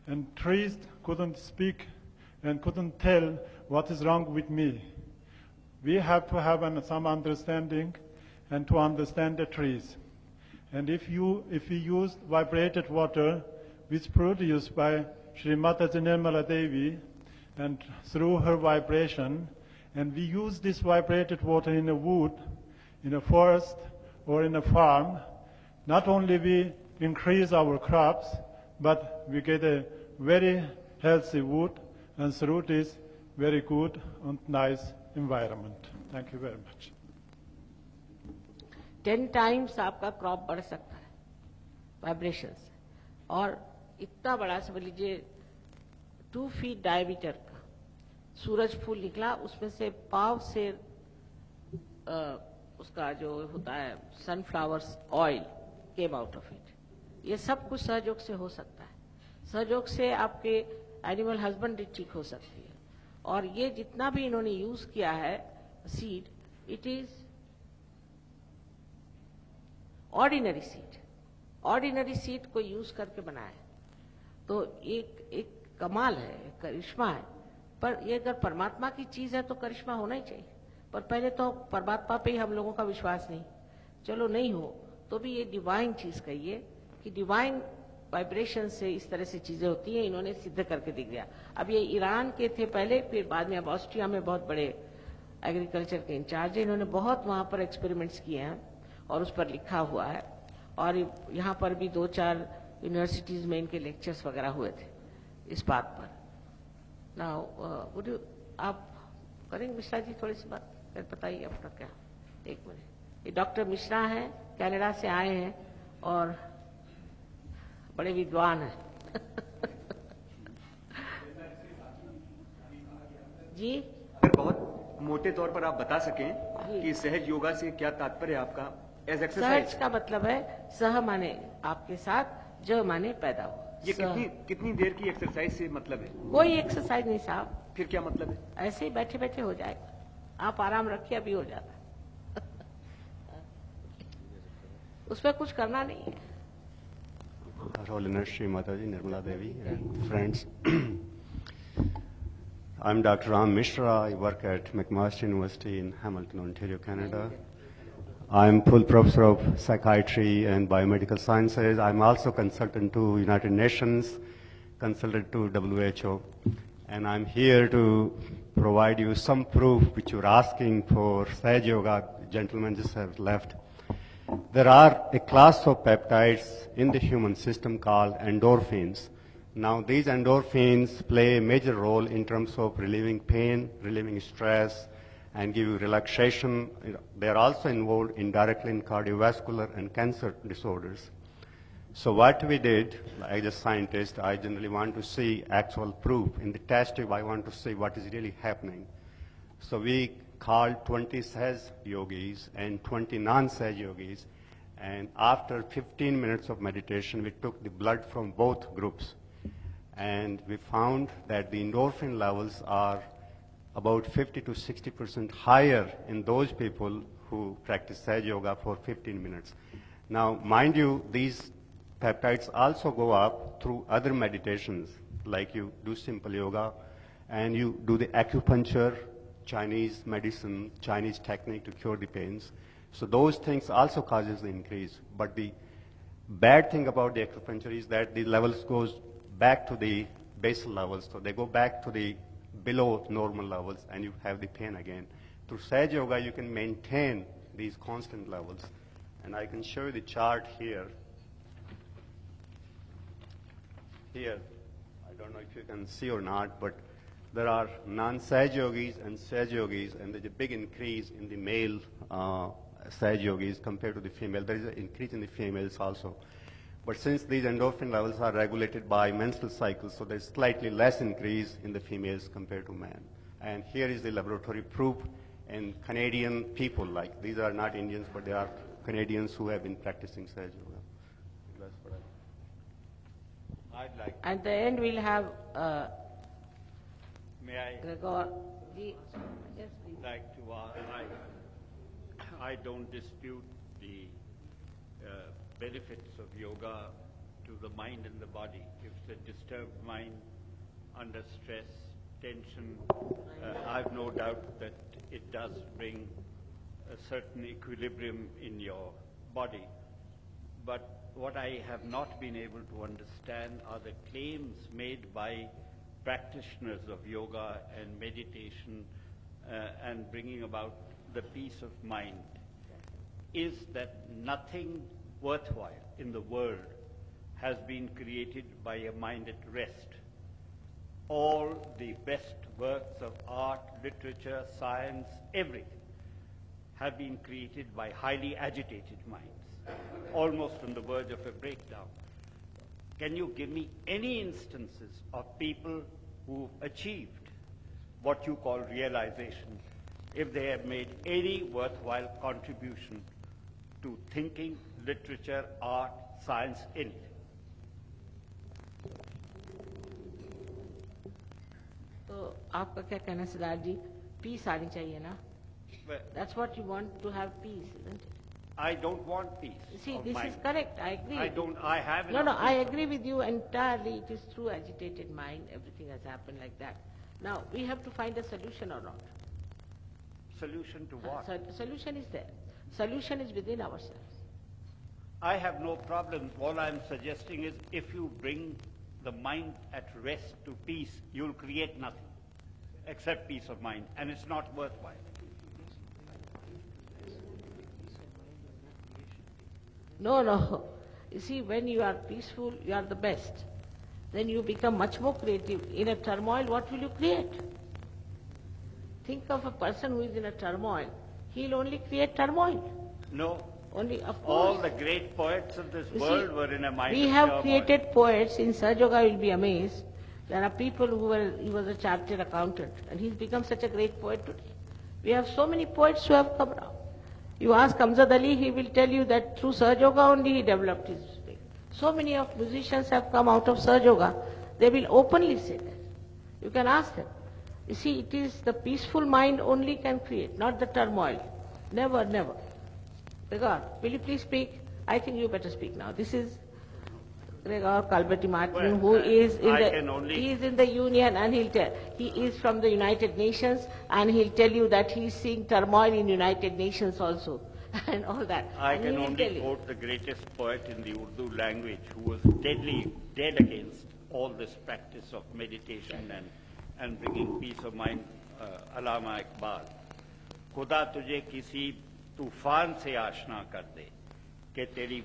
and trees couldn't speak and couldn't tell what is wrong with me. We have to have some understanding and to understand the trees. And if we use vibrated water, which produced by Sri Mataji Nirmala Devi, and through her vibration, and we use this vibrated water in a wood, in a forest, or in a farm, not only we increase our crops, but we get a very healthy wood, and through this, very good and nice environment. Thank you very much. 10 times आपका crop बढ़ सकता है vibration से, और इतना बड़ा समझ लीजिए 2 फीट डायमीटर का सूरज फूल निकला, उसमें से पाव से उसका जो होता है sunflowers oil came out of it. ये सब कुछ सहयोग से हो सकता है. सहयोग से आपके एनिमल हस्बेंड्री ठीक हो सकती है. और ये जितना भी इन्होंने यूज किया है seed, it is ordinary seed. Ordinary seed को यूज करके बनाया है तो एक कमाल है, एक करिश्मा है. पर ये अगर परमात्मा की चीज है तो करिश्मा होना ही चाहिए. पर पहले तो परमात्मा पे ही हम लोगों का विश्वास नहीं. चलो नहीं हो तो भी ये डिवाइन चीज कहिए कि डिवाइन वाइब्रेशन से इस तरह से चीजें होती हैं. इन्होंने सिद्ध करके दिख दिया. अब ये ईरान के थे पहले, फिर बाद में अब ऑस्ट्रिया में बहुत बड़े एग्रीकल्चर के इंचार्ज है. इन्होंने बहुत वहां पर एक्सपेरिमेंट्स किए हैं और उस पर लिखा हुआ है. और यहाँ पर भी 2-4 यूनिवर्सिटीज में इनके लेक्चर्स वगैरह हुए थे इस बात पर. नाउ आप करेंगे मिश्रा जी थोड़ी सी बात, फिर बताइए आपका क्या. 1 मिनट. ये डॉक्टर मिश्रा हैं, कनाडा से आए हैं और बड़े विद्वान हैं. जी, अगर बहुत मोटे तौर पर आप बता सकें कि सहज योगा से क्या तात्पर्य आपका एज एक्सरसाइज. सहज का मतलब है सह माने आपके साथ, ज माने पैदा हो. ये कितनी देर की एक्सरसाइज से मतलब है? कोई एक्सरसाइज नहीं साहब. फिर क्या मतलब है? ऐसे ही बैठे बैठे हो जाएगा. आप आराम रखिए, अभी हो जाता है. उसमें कुछ करना नहीं है. Her Holiness Sri Mataji Nirmala Devi and friends. I'm Dr. Ram Mishra. I work at McMaster University in Hamilton, Ontario, Canada. I'm full professor of psychiatry and biomedical sciences. I'm also consultant to United Nations, consultant to WHO. And I'm here to provide you some proof which you're asking for. Sahaj Yoga, gentlemen just have left. There are a class of peptides in the human system called endorphins. Now, these endorphins play a major role in terms of relieving pain, relieving stress, and give you relaxation. They are also involved indirectly in cardiovascular and cancer disorders. So what we did, as a scientist, I generally want to see actual proof. In the test tube, I want to see what is really happening. So we called 20 Sahaj yogis and 20 non-Sahaj yogis. And after 15 minutes of meditation, we took the blood from both groups. And we found that the endorphin levels are about 50 to 60% higher in those people who practice Sahaj Yoga for 15 minutes. Now, mind you, these peptides also go up through other meditations, like you do simple yoga, and you do the acupuncture, Chinese medicine, Chinese technique to cure the pains. So those things also causes the increase. But the bad thing about the acupuncture is that the levels goes back to the basal levels. So they go back to the below normal levels and you have the pain again. Through Sahaj Yoga, you can maintain these constant levels. And I can show you the chart here. Here, I don't know if you can see or not, but there are non-Sahaj yogis and Sahaj yogis, and there's a big increase in the male Sahaj yogis compared to the female. There is an increase in the females also. But since these endorphin levels are regulated by menstrual cycles, so there's slightly less increase in the females compared to men. And here is the laboratory proof in Canadian people, like these are not Indians, but they are Canadians who have been practicing Sahaj Yoga. That's what I'd like. At the end, we'll have May I Gregor. Yes, please. like to I don't dispute the benefits of yoga to the mind and the body. If it's a disturbed mind under stress, tension, I've no doubt that it does bring a certain equilibrium in your body. But what I have not been able to understand are the claims made by practitioners of yoga and meditation and bringing about the peace of mind, is that nothing worthwhile in the world has been created by a mind at rest. All the best works of art, literature, science, everything have been created by highly agitated minds, almost on the verge of a breakdown. Can you give me any instances of people who achieved what you call realization, if they have made any worthwhile contribution to thinking, literature, art, science, anything? तो आपका क्या कहना है सिद्धार्थ जी? Piece आनी चाहिए ना? Well, That's what you want, to have peace, isn't it? I don't want peace. See, of this mind. is correct. I agree. I have No, enough I peace. agree with you entirely. It is through agitated mind. Everything has happened like that. Now, we have to find a solution or not. Solution to what? Solution is there. Solution is within ourselves. I have no problem. All I'm suggesting is if you bring the mind at rest to peace, you'll create nothing except peace of mind, and it's not worthwhile. No. You see, when you are peaceful, you are the best. Then you become much more creative. In a turmoil, what will you create? Think of a person who is in a turmoil. He'll only create turmoil. No. Only, of All course. the great poets of this You world see, were in a mind we of have turmoil. created poets. In Sahaja you'll be amazed. There are people he was a chartered accountant, and he's become such a great poet today. We have so many poets who have come now. You ask Amjad Ali, he will tell you that through Sahaja Yoga only he developed his thing. So many of musicians have come out of Sahaja Yoga. They will openly say that. You can ask them. You see, it is the peaceful mind only can create, not the turmoil. Never. Gregor, will you please speak? I think you better speak now. This is Gregor Calverti Martin, who is he is in the Union, and he is from the United Nations, and he'll tell you that he's seeing turmoil in United Nations also, and all that. I And can he will tell only you. quote the greatest poet in the Urdu language who was dead against all this practice of meditation and bringing peace of mind, Allama Iqbal. खुदा तुझे किसी तूफान से आशना कर दे कि तेरी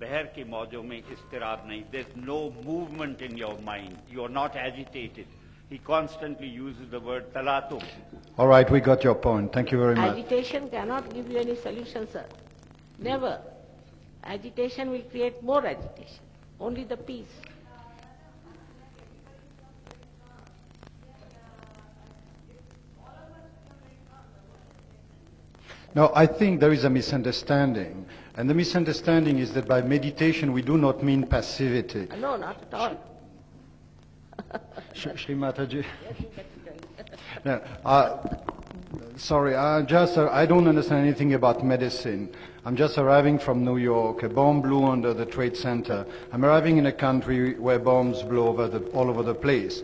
बहर की मौजों में इस्तिराब नहीं. There's no movement in your mind. You're not agitated. He constantly uses the word talatum. All right, we got your point. Thank you very much. Agitation cannot give you any solution, sir. Never. Agitation will create more agitation. Only the peace. No, I think there is a misunderstanding. And the misunderstanding is that by meditation we do not mean passivity. No, not at all. Shri Mataji. No, sorry, I don't understand anything about medicine. I'm just arriving from New York. A bomb blew under the Trade Center. I'm arriving in a country where bombs blow all over the place.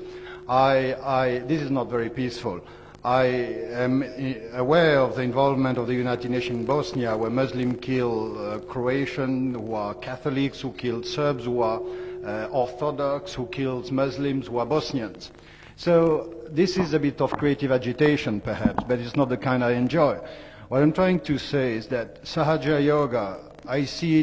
This is not very peaceful. I am aware of the involvement of the United Nations in Bosnia, where Muslims kill Croatians who are Catholics, who kill Serbs who are Orthodox, who kills Muslims who are Bosnians. So this is a bit of creative agitation, perhaps, but it's not the kind I enjoy. What I'm trying to say is that Sahaja Yoga, I see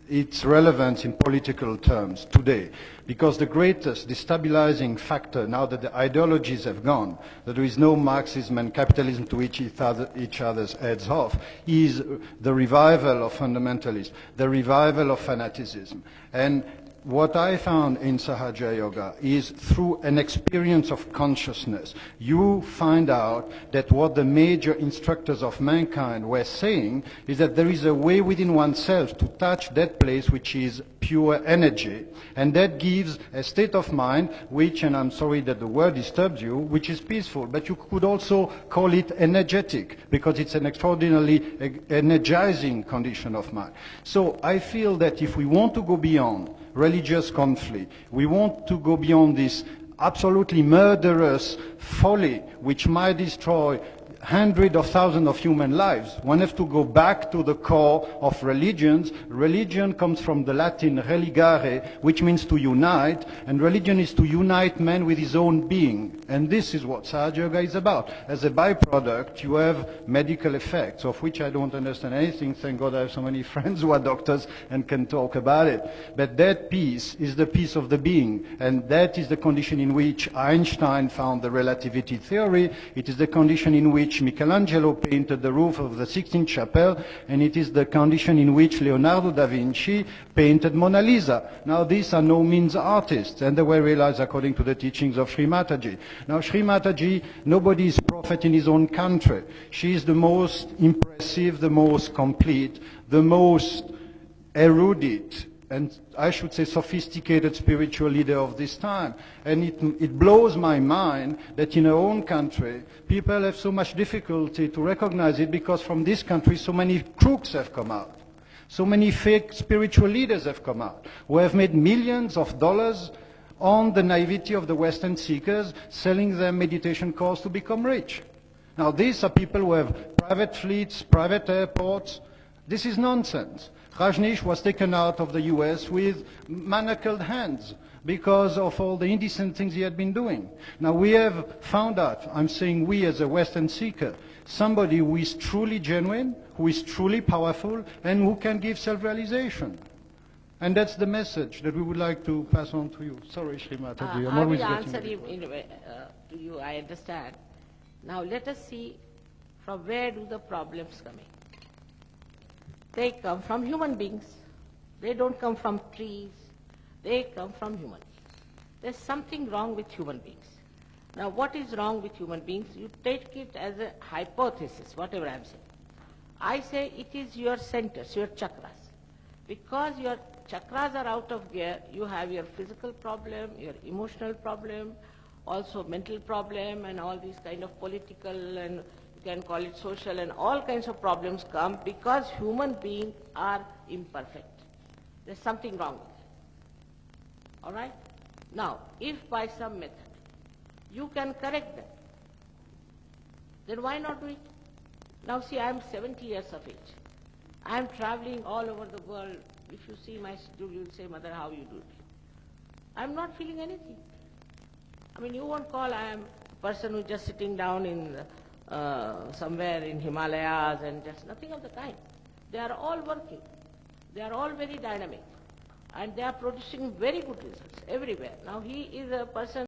its relevance in political terms today, because the greatest destabilizing factor, now that the ideologies have gone, that there is no Marxism and capitalism to which each other's heads off, is the revival of fundamentalism, the revival of fanaticism. And what I found in Sahaja Yoga is through an experience of consciousness, you find out that what the major instructors of mankind were saying is that there is a way within oneself to touch that place which is pure energy, and that gives a state of mind which, and I'm sorry that the word disturbs you, which is peaceful, but you could also call it energetic, because it's an extraordinarily energizing condition of mind. So I feel that if we want to go beyond religious conflict. We want to go beyond this absolutely murderous folly which might destroy hundreds of thousands of human lives. One has to go back to the core of religions. Religion comes from the Latin religare, which means to unite, and religion is to unite man with his own being. And this is what Sahaja Yoga is about. As a byproduct, you have medical effects, of which I don't understand anything. Thank God I have so many friends who are doctors and can talk about it. But that peace is the peace of the being, and that is the condition in which Einstein found the relativity theory. It is the condition in which Michelangelo painted the roof of the Sistine Chapel, and it is the condition in which Leonardo da Vinci painted Mona Lisa. Now, these are no means artists, and they were realized according to the teachings of Sri Mataji. Now, Sri Mataji, nobody is prophet in his own country. She is the most impressive, the most complete, the most erudite, and I should say sophisticated spiritual leader of this time. And it blows my mind that in our own country, people have so much difficulty to recognize it, because from this country so many crooks have come out. So many fake spiritual leaders have come out, who have made millions of dollars on the naivety of the Western seekers, selling their meditation course to become rich. Now, these are people who have private fleets, private airports. This is nonsense. Rajneesh was taken out of the US with manacled hands because of all the indecent things he had been doing. Now we have found out, I'm saying we as a Western seeker, somebody who is truly genuine, who is truly powerful, and who can give self-realization. And that's the message that we would like to pass on to you. Sorry, Sri Mataji, I'm I always will getting answer you in a way, to you, I understand. Now let us see from where do the problems come in. They come from human beings. They don't come from trees. They come from human beings. There's something wrong with human beings. Now, what is wrong with human beings? You take it as a hypothesis, whatever I'm saying. I say it is your centers, your chakras. Because your chakras are out of gear, you have your physical problem, your emotional problem, also mental problem, and all these kind of political, and you can call it social, and all kinds of problems come because human beings are imperfect. There's something wrong with it. All right? Now, if by some method you can correct them, then why not do it? Now see, I'm 70 years of age. I'm traveling all over the world. If you see my schedule, you'll say, Mother, how you do it? I'm not feeling anything. I mean, you won't call I am a person who's just sitting down in somewhere in Himalayas and just nothing of the kind. They are all working. They are all very dynamic. And they are producing very good results everywhere. Now he is a person